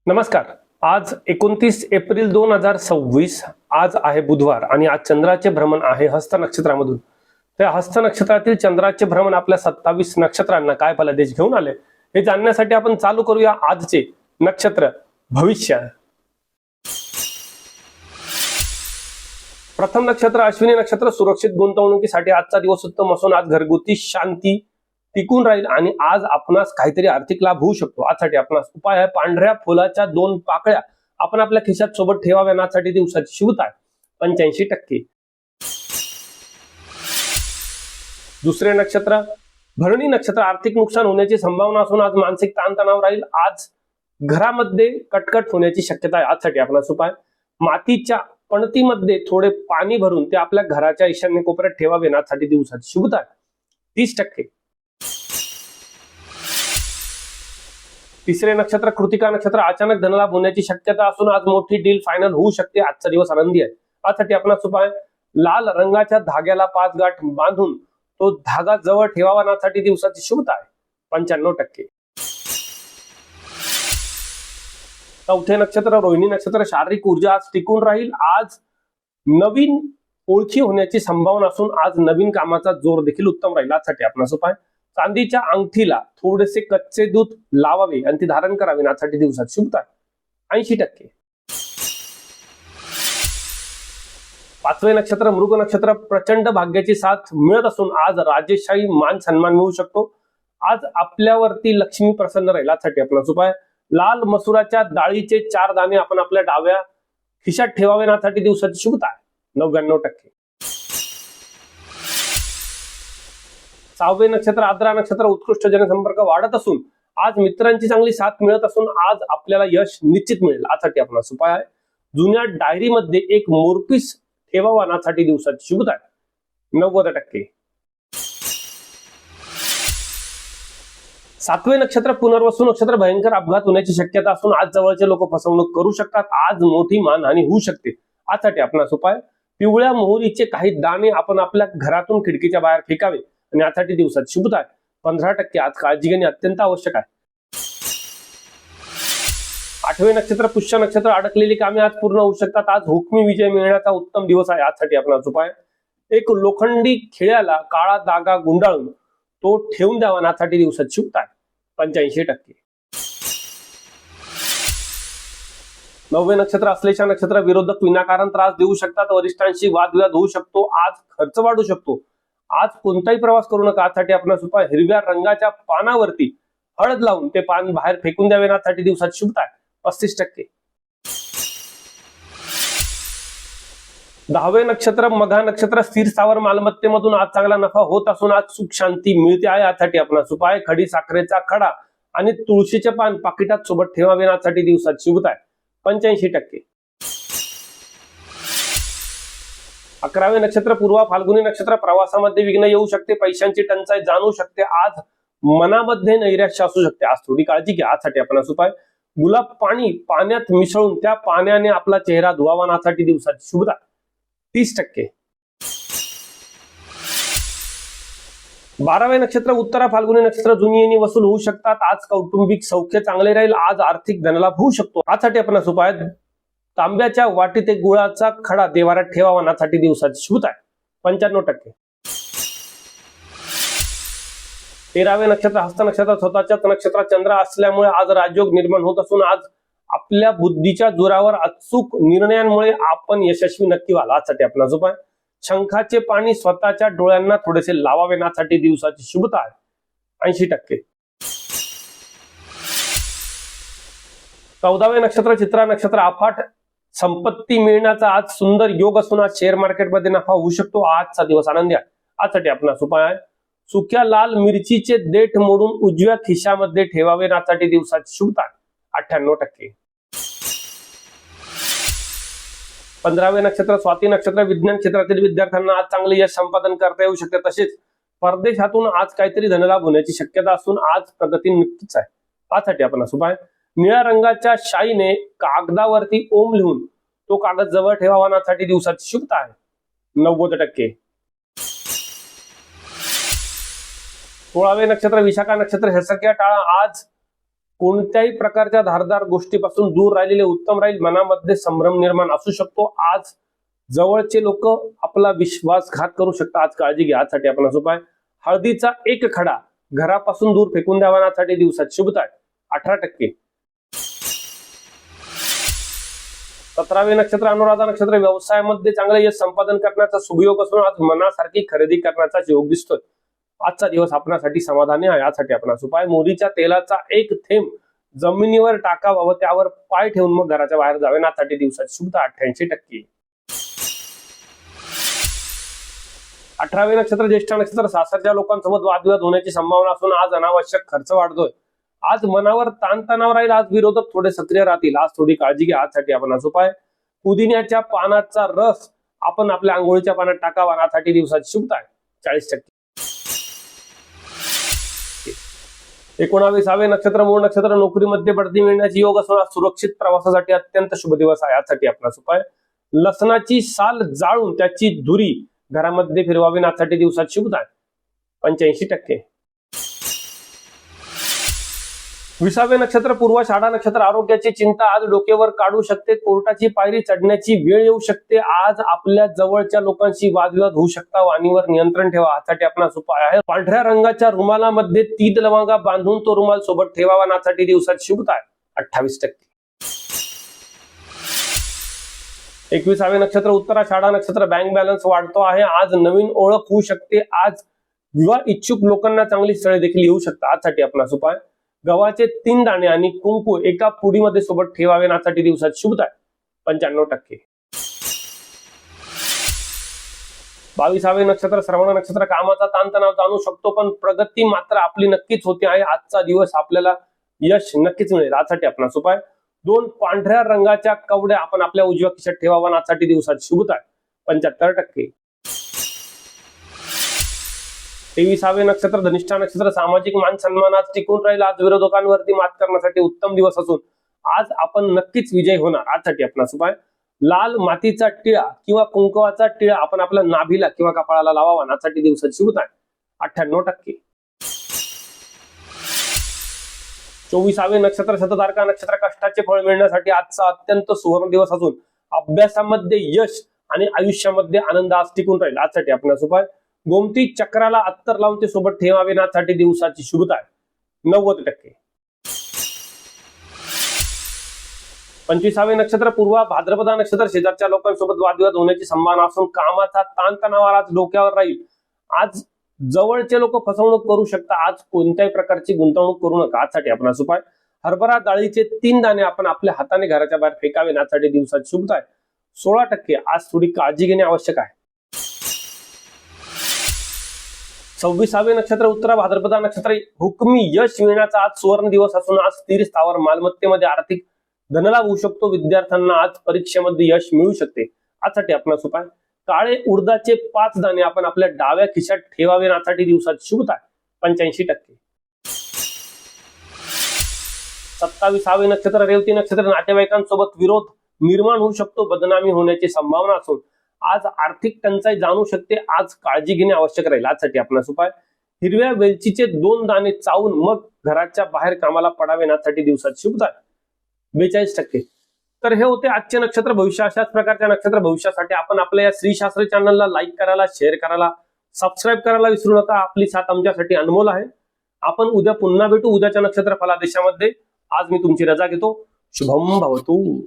नमस्कार. आज 29 एप्रिल 2026. आज आहे बुधवार आणि आज चंद्राचे भ्रमण आहे हस्त नक्षत्रामधून. त्या हस्त नक्षत्रातील चंद्राचे भ्रमण आपल्या 27 नक्षत्रांना काय फलादेश घेऊन आले हे जाणण्यासाठी आपण चालू करूया आजचे नक्षत्र भविष्य. प्रथम नक्षत्र अश्विनी नक्षत्र. सुरक्षित गुंतवणुकीसाठी आजचा दिवस उत्तम असून आज घरगुती शांती टिकून राहील आणि आज आपणास काहीतरी आर्थिक लाभ होऊ शकतो. आजसाठी आपणास उपाय आहे पांढऱ्या फुलाच्या 2 पाकळ्या आपण आपल्या खिशात सोबत ठेवाव्या. यासाठी दिवसाची शुभता 85%. दुसरे नक्षत्र भरणी नक्षत्र. आर्थिक नुकसान होण्याची संभावना असून आज मानसिक ताणतणाव राहील. आज घरामध्ये कटकट होण्याची शक्यता आहे. आजसाठी आपणास उपाय मातीच्या पणतीमध्ये थोडे पाणी भरून ते आपल्या घराच्या ईशान्य कोपऱ्यात ठेवावे. यासाठी दिवसाची शुभता 30%. तिसरे नक्षत्र कृतिका नक्षत्र. अचानक धनलाभ होण्याची शक्यता असून आज मोठी डील फायनल होऊ शकते. आजचा दिवस आनंदी आहे. यासाठी आपणास उपाय लाल रंगाच्या धाग्याला 5 गाठ बांधून तो धागा जवळ ठेवावा. यासाठी दिवसाची शुभता आहे 95%. चौथे नक्षत्र रोहिणी नक्षत्र. शारीरिक ऊर्जा आज टिकून राहील. आज नवीन ओळखी होण्याची संभावना असून आज नवीन कामाचा जोर देखील उत्तम राहील. यासाठी आपणास उपाय चांदीच्या अंगठीला थोडेसे कच्चे दूध लावावे आणि ती धारण करावे. यासाठी दिवसात शुभता 80%. पाचवे नक्षत्र मृग नक्षत्र. प्रचंड भाग्याची साथ मिळत असून आज राजेशाही मान सन्मान मिळू शकतो. आज आपल्यावरती लक्ष्मी प्रसन्न राहील. यासाठी आपणास उपाय लाल मसुराच्या डाळीचे 4 दाणे आपण आपल्या डाव्या खिशात ठेवावे. यासाठी दिवसाची शुभता 99%. सहावे नक्षत्र आद्रा नक्षत्र. उत्कृष्ट जनसंपर्क वाढत असून आज मित्रांची चांगली साथ मिळत असून आज आपल्याला यश निश्चित मिळेल. यासाठी आपणास उपाय आहे जुन्या डायरीमध्ये एक मोरपीस ठेवावा. यासाठी दिवसाची शुभता 90%. सातवे नक्षत्र पुनर्वसू नक्षत्र. भयंकर अपघात होण्याची शक्यता असून आज जवळचे लोक फसवणूक करू शकतात. आज मोठी मानहानी होऊ शकते. यासाठी आपणास उपाय पिवळ्या मोहरीचे काही दाणे आपण आपल्या घरातून खिडकीच्या बाहेर फेकावे आणि यासाठी दिवसात शुभता 15%. आज काळजी घेणे अत्यंत आवश्यक आहे. आठवे नक्षत्र पुष्य नक्षत्र. अडकलेली कामे आज पूर्ण होऊ शकतात. आज हुकमी विजय मिळण्याचा उत्तम दिवस आहे. यासाठी आपणास उपाय एक लोखंडी खिळ्याला काळा दागा गुंडाळून तो ठेवून द्यावा. यासाठी दिवसात शुभता 85%. नववे नक्षत्र अश्लेषा नक्षत्र. विरोधक विनाकारण त्रास देऊ शकतात. वरिष्ठांशी वादविवाद होऊ शकतो. आज खर्च वाढू शकतो. आज कोणताही प्रवास करू नका. यासाठी आपणास उपाय हिरव्या रंगाच्या पानावरती हळद लावून ते पान बाहेर फेकून द्यावे. यासाठी दिवसात शुभता 35%. 10वे नक्षत्र मघा नक्षत्र. स्थिर स्थावर मालमत्तेमधून आज चांगला नफा होत असून आज सुख शांती मिळते आहे. यासाठी आपणास उपाय खडी साखरेचा खडा आणि तुळशीचे पान पाकिटात सोबत ठेवावे. यासाठी दिवसात शुभता 85%. 11वे नक्षत्र पूर्वा फाल्गुनी नक्षत्र. प्रवासामध्ये विघ्न येऊ शकते. पैशांची टंचाई जाणवू शकते. आज मनामध्ये नैराश्य असू शकते. आज थोडी काळजी घ्या. यासाठी आपणास उपाय गुलाब पाणी पाण्यात मिसळून त्या पाण्याने आपला चेहरा धुवावा. यासाठी दिवसाची शुभता 30%. 12वे नक्षत्र उत्तरा फाल्गुनी नक्षत्र. जुनी येणी वसूल होऊ शकतात. आज कौटुंबिक सौख्य चांगले राहील. आज आर्थिक धनलाभ होऊ शकतो. यासाठी आपणास उपाय तांब्याच्या वाटीत एक गुळाचा खडा देवाऱ्यात ठेवावा. यासाठी दिवसाची शुभता 95%. 13वे नक्षत्र हस्त नक्षत्र. स्वतःच्याच नक्षत्रात चंद्र असल्यामुळे आज राजयोग निर्माण होत असून आज आपल्या बुद्धीच्या जोरावर अचूक निर्णयांमुळे आपण यशस्वी नक्की व्हाल. यासाठी आपणास उपाय शंखाचे पाणी स्वतःच्या डोळ्यांना थोडेसे लावावे. यासाठी दिवसाची शुभता 80%. 14वे नक्षत्र चित्रा नक्षत्र. अफाट संपत्ती मिळण्याचा आज सुंदर योग असून आज शेअर मार्केटमध्ये नफा होऊ शकतो. आजचा दिवस आनंदी आहे. यासाठी आपणास उपाय आहे सुक्या लाल मिरचीचे देठ मोडून उजव्या खिशामध्ये ठेवावे. यासाठी दिवसाची शुभता 98%. 15वे नक्षत्र स्वाती नक्षत्र. विज्ञान क्षेत्रातील विद्यार्थ्यांना आज चांगले यश संपादन करता येऊ शकते. तसेच परदेशातून आज काहीतरी धनलाभ होण्याची शक्यता असून आज प्रगती नक्कीच आहे. यासाठी आपणास उपाय निळ्या रंगाच्या शाईने कागदावरती ओम लिहून तो कागद जवळ ठेवावा. यासाठी दिवसाची शुभता आहे 90%. 16वे नक्षत्र विशाखा नक्षत्र ह्यासारख्या टाळा. आज कोणत्याही प्रकारच्या धारदार गोष्टीपासून दूर राहिलेले उत्तम राहील. मनामध्ये संभ्रम निर्माण असू शकतो. आज जवळचे लोक आपला विश्वासघात करू शकतात. आज काळजी घ्या. आजसाठी आपला उपाय हळदीचा एक खडा घरापासून दूर फेकून द्यावा. यासाठी दिवसात शुभता आहे 18%. 17वे नक्षत्र अनुराधा नक्षत्र व्यवसायामध्ये चांगले यश संपादन करण्याचा शुभयोग असून आज मनासारखी खरेदी करण्याचा योग दिसतोय. आजचा दिवस आपल्यासाठी समाधानी आहे. यासाठी आपला उपाय मोहरीच्या तेलाचा एक थेंब जमिनीवर टाकावा व त्यावर पाय ठेवून मग घराच्या बाहेर जावे. यासाठी दिवसात शुभता 88%. 18वे नक्षत्र ज्येष्ठ नक्षत्र सासरच्या लोकांसोबत वादविवाद होण्याची संभावना असून आज अनावश्यक खर्च वाढतोय. आज मनावर ताणतणाव राहील. आज विरोधक थोडे सक्रिय राहतील. आज थोडी काळजी घ्या. आजसाठी आपण उपाय पुदिन्याच्या पानाचा रस आपण आपल्या आंघोळीच्या पाण्यात टाकावा. यासाठी दिवसाची शुभता आहे 40%. 19वे नक्षत्र मूळ नक्षत्र नोकरीमध्ये बढती मिळण्याची योग असून आज सुरक्षित प्रवासासाठी अत्यंत शुभ दिवस आहे. यासाठी आपला उपाय लसणाची साल जाळून त्याची धुरी घरामध्ये फिरवावी. यासाठी दिवसात शुभता आहे 85%. 20वे नक्षत्र पूर्वाषाढा नक्षत्र आरोग्याची चिंता आज डोक्यावर काढू शकते. कोर्टाची पायरी चढण्याची वेळ येऊ शकते. आज आपल्या जवळच्या लोकांशी वादविवाद होऊ शकता. वाणीवर नियंत्रण ठेवा. यासाठी आपला उपाय आहे पांढऱ्या रंगाच्या रुमालामध्ये 3 लवंगा बांधून तो रुमाल सोबत ठेवावा. यासाठी दिवसात शुभता आहे 28%. 21वे नक्षत्र उत्तराषाढा नक्षत्र बँक बॅलन्स वाढतो आहे. आज नवीन ओळख होऊ शकते. आज विवाह इच्छुक लोकांना चांगली स्थळे देखील येऊ शकतात. आजसाठी आपला उपाय गव्हाचे 3 दाणे आणि कुंकू एका पुडीमध्ये सोबत ठेवावे. यासाठी दिवसात शुभता आहे 95%. 22वे नक्षत्र श्रवण नक्षत्र कामाचा ताणतणाव जाणू शकतो पण प्रगती मात्र आपली नक्कीच होते आहे. आजचा दिवस आपल्याला यश नक्कीच मिळेल. यासाठी आपला उपाय 2 पांढऱ्या रंगाच्या कवड्या आपण आपल्या उजव्या खिशात ठेवावा. यासाठी दिवसात शुभता आहे 75%. 23वे नक्षत्र धनिष्ठा नक्षत्र सामाजिक मान सन्मान आज टिकून राहील. आज विरोधकांवरती मात करण्यासाठी उत्तम दिवस असून आज आपण नक्कीच विजय होणार. यासाठी आपला उपाय लाल मातीचा टिळा किंवा कुंकवाचा टिळा आपण आपल्या नाभीला किंवा कपाळाला लावावा. यासाठी दिवसात शुभता आहे 98%. 24वे नक्षत्र शतधारका नक्षत्र कष्टाचे फळ मिळण्यासाठी आजचा अत्यंत सुवर्ण दिवस असून अभ्यासामध्ये यश आणि आयुष्यामध्ये आनंद आज टिकून राहील. यासाठी आपला उपाय गोमती चक्राला अत्तर लावून ते सोबत ठेवावे. यासाठी दिवसाची शुभता आहे 90%. 25वे नक्षत्र पूर्वा भाद्रपदा नक्षत्र शेजारच्या लोकांसोबत वादविवाद होण्याची संभावना असून कामाचा ताणतणाव आज डोक्यावर राहील. आज जवळचे लोक फसवणूक करू शकतात. आज कोणत्याही प्रकारची गुंतवणूक करू नका. यासाठी आपला उपाय हरभरा डाळीचे 3 दाणे आपण आपल्या हाताने घराच्या बाहेर फेकावे. यासाठी दिवसाची शुभता आहे 16%. आज थोडी काळजी घेणे आवश्यक आहे. 26वे नक्षत्र उत्तरा भाद्रपदा नक्षत्र हुकमी यश मिळण्याचा आज सुवर्ण दिवस असून आज स्थिर स्थावर मालमत्तेमध्ये आर्थिक धनलाभ होऊ शकतो. विद्यार्थ्यांना आज परीक्षेमध्ये यश मिळू शकते. यासाठी आपला उपाय काळे उडदाचे 5 दाणे आपण आपल्या डाव्या खिशात ठेवावे. यासाठी दिवसात शुभता आहे 85%. 27वे नक्षत्र रेवती नक्षत्र नातेवाईकांसोबत विरोध निर्माण होऊ शकतो. बदनामी होण्याची संभावना असून आज आर्थिक टंचाई जाणू शकते. आज काळजी घेणे आवश्यक राहील. यासाठी आपला उपाय हिरव्या वेलचीचे 2 दाणे चावून मग घराच्या बाहेर कामाला पडावे. यासाठी दिवसात शुभता आहे 42%. तर हे होते आजचे नक्षत्र भविष्य. अशाच प्रकारच्या नक्षत्र भविष्यासाठी आपण आपल्या या श्रीशास्त्री चॅनलला लाईक करायला, शेअर करायला, सबस्क्राईब करायला विसरू नका. आपली साथ आमच्यासाठी अनमोल आहे. आपण उद्या पुन्हा भेटू उद्याच्या नक्षत्र फलादेशामध्ये. आज मी तुमची रजा घेतो. शुभम भवतु.